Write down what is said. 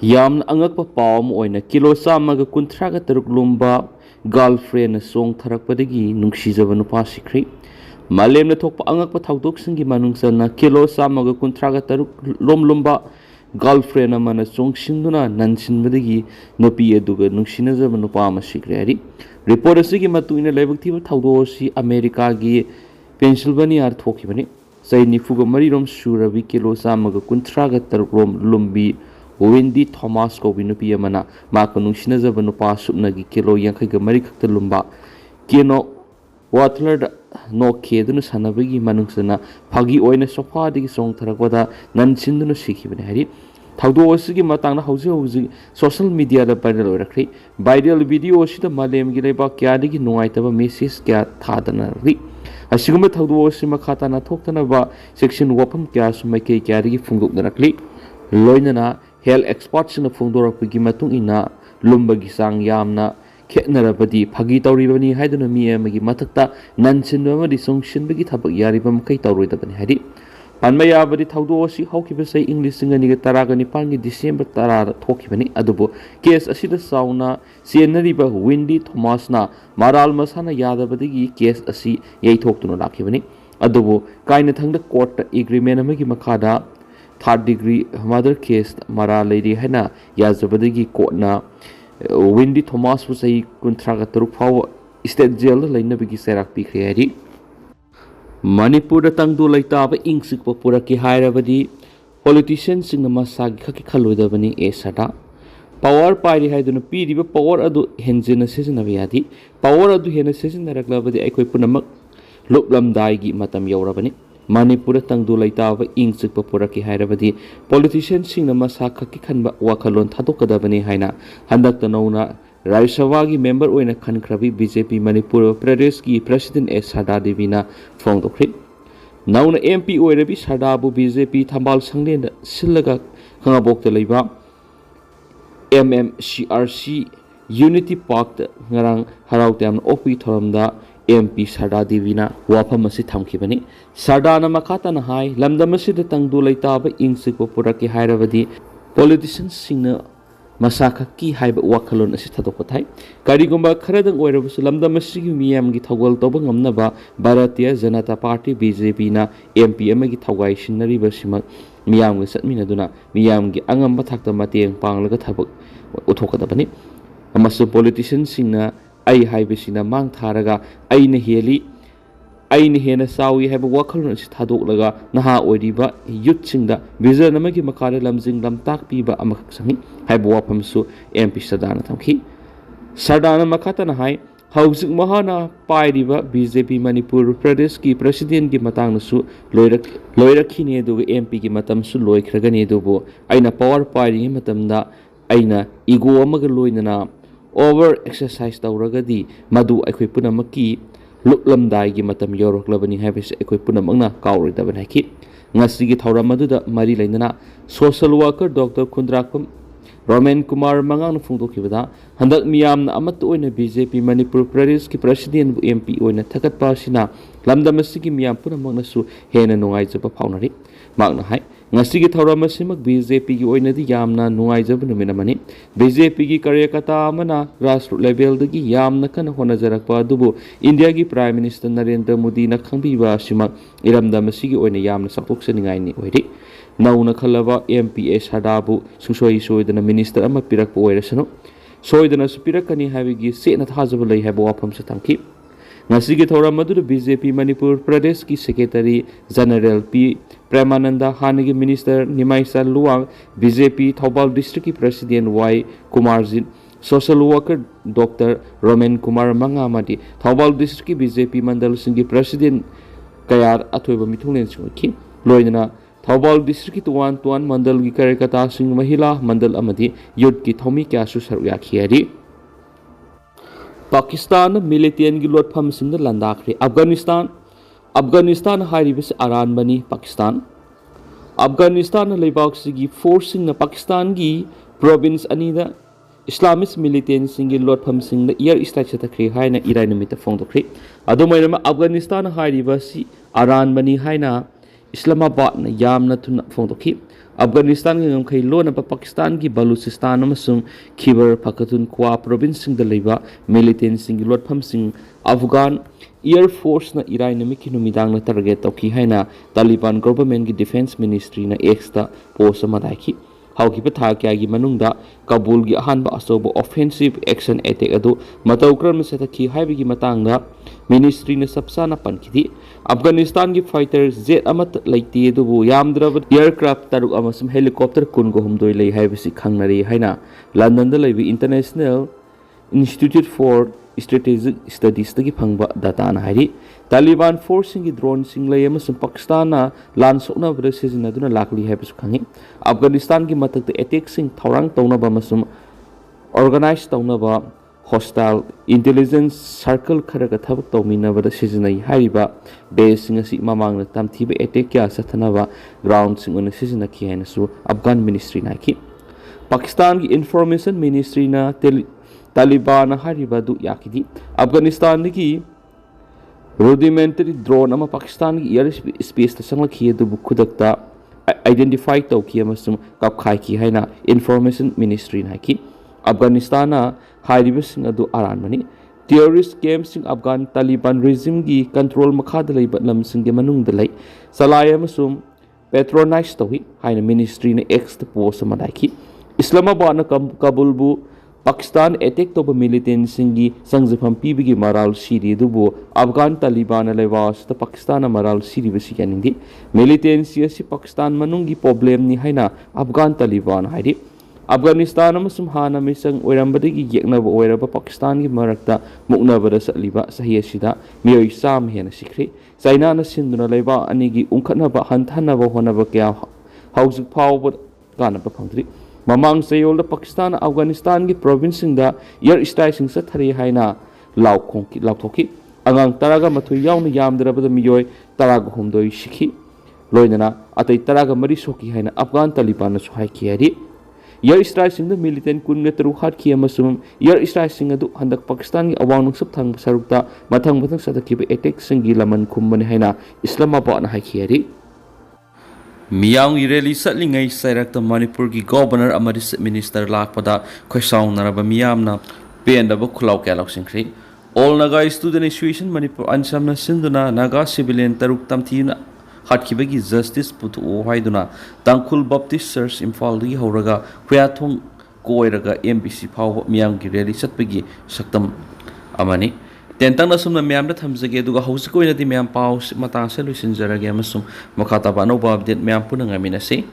Yam angakpa palm oina kilo samaga kuntraga taruk lumba girlfriend na song tharakpadagi nungsijaba nupa sikri malemna thokpa angakpa thawdoksingi manungsana kilo samaga kuntraga taruk lumba girlfriend amana songshinduna nansinbadagi nupi aduga nungsinajaba nupa ama sikri ari report asigi matuina laibak thiba thawdosi America gi Pennsylvania thokibani sai nifuga marirom surabi kilo samaga kuntraga taruk lumbi Wendy Thomas ko binupi amana maka nungsinajaba nupa supnagi kilo yankaiga mari khakta lumba keno water no keduna sanabagi manungsana phagi oina sofa digi song tharakwada nansinduna sikhibani hari thawdo asigi matangna hauji social media la viral orakri viral video sida malem gi leba kya digi nuaitaba message kya thadana ri asiguma thawdo asima khata na thoktana ba section wapam kya sumai ke kya digi phungdok narakli loinana health experts in the Fundorapigi Matung ina Lumbagi sang yamna Ketnarabadi, Pagi Tauribani, Haidonami, Magi Matata, Nansinbada, the Songshin Bagi Tabak Yaribam Kaitauri Hadi. Panmayabadi Taudosi, Hokiba say English in a Nigataragani Pangi, December Tara, Tokibani, Adobo, Case Asida Sauna, Sienariba, Windy, Thomasna, Maral Masana Yadabadi, Case Asi, Yay talk to Nolakibani, Adobo, Kainatang the court agreement Magi Makada. Third degree mother case Mara lady Hena Yazabadigi Kotna Windy Thomas was a contract power state jail Lina Bigi Serak Pikri Manipur Tangdu Laitaba Inksik Puraki Hairabadi politicians in the Masag Kakikaludabani Esada Power Party had no P power adu Henzin season of Yadi Power adu Hena season that Lavadi Equipunamak Loplam Daigi Matam Yorabani Manipur tangdu laitaba ing sikpa puraki hairabadi politicians sing na masaka ki khanba wakalon thadokadabani haina handak tanauna Rajya Sabha gi member oina khankrabi BJP Manipur Pradesh ki president S Sada Devina phongdokri nauna MP oirabi Sadabu BJP thambal sangle sillaga khangabokta leiba MMCRC Unity Park ngarang harautam opi thoramda MP Sada Devina wafamasi thamkibani Sada na makata na hai lamdamasi da tangdu laitaba ingsikpa puraki hairabadi politicians singna masaka ki haiba wakalon asi thadokpathai karigumba kharadang oirabusu lamdamasi gi miyam gi thawgal toba ngamnaba Bharatiya Janata Party BJP na MP amagi thawgai sinari basimak miyam gi satminaduna miyam gi angamba thakta mateng panglaga thabak uthokadabani amasu politicians singna ai haibisina mang tharaga aina heli aina hena sawi haiba wakalon si thadok naha oiriba youth singda vision amagi makare lamjing lamtak piba amak sangi haiba wapamsu MP Sadana thamki Sadana makata na hai hausik mahana pairiba BJP Manipur Pradesh ki president ki matang nasu loirakhine du MP ki matam su loikragani dubo aina power pairi matamda aina ego amaga loinana over exercise tauragadi madu akhoi punamaki luklamdai gi matam yoroklabani habis akhoi punamangna kawridaban haki ngasigi thawra maduda mari lainana social worker Dr. Khundrakpam Roman Kumar mangang phungdokibada handak miyamna amat oina BJP Manipur Pradesh ki president bu MP oina thakatpa sina lamdamasigi miyam punamangna su hena nungaijaba phaunari magna hai ngasigi thawramasimak BJP gi oina di yamna nungaijaba numinamani BJP gi karyakata amana grassroots level dagi yamna kana honajarakpa adubu India gi Prime Minister Narendra Modi na khangbiba sima iramdamasigi oina yamna sakthoksaningai ni oiri nauna khalaba MPA Sadabu susoi soidana minister ama pirakpa oirasano soidana supirakani habigi sena thajaba lei haba wafam sa thamki ngasigi thawra madura BJP Manipur Pradesh ki secretary general P Premananda Hanigi minister Nimaisa Luang BJP Thobal district ki president Y Kumarjit social worker Dr. Roman Kumar Mangamadi Thobal district ki BJP mandal singi president kayar athoiba mithunglen sungki loinana Thobal district ki tuan mandal gi karyakata sing mahila mandal amadi youth ki thomi kya su saru yakhiari Pakistan Militant gi Lotpham sing Lanadakhre Afghanistan haribis aran bani Pakistan leibak sigi forcing na Pakistan gi province anida Islamist militant sing gi Lotpham sing the year strike satakre haina irai namita phongdokre adumairama Afghanistan haribasi aran bani haina Islamabad na yamna thuna phongdokhi Afghanistan ki ngamkhai lona pa Pakistan ki Baluchistan amasung Khyber Pakhtunkhwa province sing da leiba militant sing Lotpham sing Afghan Air Force na irai na miki numidang na target tawki haina Taliban government ki defense ministry na extra post ma daiki hauki tha kya gi manungda Kabul gi ahanba asobo offensive action attack adu matau kram se thaki haibi gi matangda ministry na sabsana pankidi Afghanistan ki fighters jet amat laiti dubu yamdrab aircraft taruk amasum helicopter kun go humdoi lei haibisi khangnari haina London da leibi International Institute for Strategic Studies tagi phangba data na hari Taliban forcing ki drone sing lay amasum Pakistan na lan sokna bra sejina duna lakli haibisu khangi Afghanistan ki matak te attack sing thorang tawna ba masum organize tawna ba hostile intelligence circle khara ka thabak tawmina ba sejina haiba base sing asi mamang na tamthiba attack kya sathana ba ground sing una sejina ki haina su Afghan ministry na ki Pakistan ki information ministry na Taliban haribadu yakidi Afghanistan ki rudimentary drone ama Pakistan ki air space ta sangla khi du khudakta identify to ki amasum kap khai ki haina information ministry na ki Afghanistan na hariba sing adu aran mani terrorist camps sing Afghan Taliban regime ki control makha da leiba lam sing ge manung da lei salai amasum patronize to hi haina ministry na ex post ma dai ki Islamabad na Kabul bu Pakistan attack to militant singi sangjafam pibigi maral siri dubu Afghan Taliban lewas ta Pakistan maral siri besi kanindi militancy si Pakistan manungi problem ni haina Afghan Taliban haidi Afghanistan amasum hana misang oirambadagi yekna bo oiraba Pakistan gi marakta mukna bada saliba sahiya sida miyoi sam hena sikri China na sinduna leba anigi ungkhatna ba hanthana ba hona ba kya haujuk phawba kana ba phangri Mamang sayol Pakistan Afghanistan ki province da air strike sing sa thari haina laukhoki angang taraga mathui yauna yamdraba da miyoi taraga humdoi sikhi loinana atai taraga mari soki haina Afghan Taliban na suhai ki ari air strike sing da militant kunne taru Hatkhre amasum air strike sing adu handak Pakistan ki awang sab thang sarukta mathang sadaki ba attack sing gi laman khumbani haina Islamabad na hai ki ari Miyang ireli satlingai sairakta Manipur ki governor amadi minister lakpada khoisang naraba miyamna pendaba khulau kya laksingkhri all naga student association Manipur ansamna sinduna naga civilian taruk tamthina Hatkhiba ki justice putu haiduna tangkhul baptist church imphal gi horaga huyathong koiraga MBC phaw miyam ki rally satpagi saktam amani Tentang nasumna miyam da thamjage duga hausi koina di miyam paus matang sa luisinjarage amasung makataba no update miyam punang aminase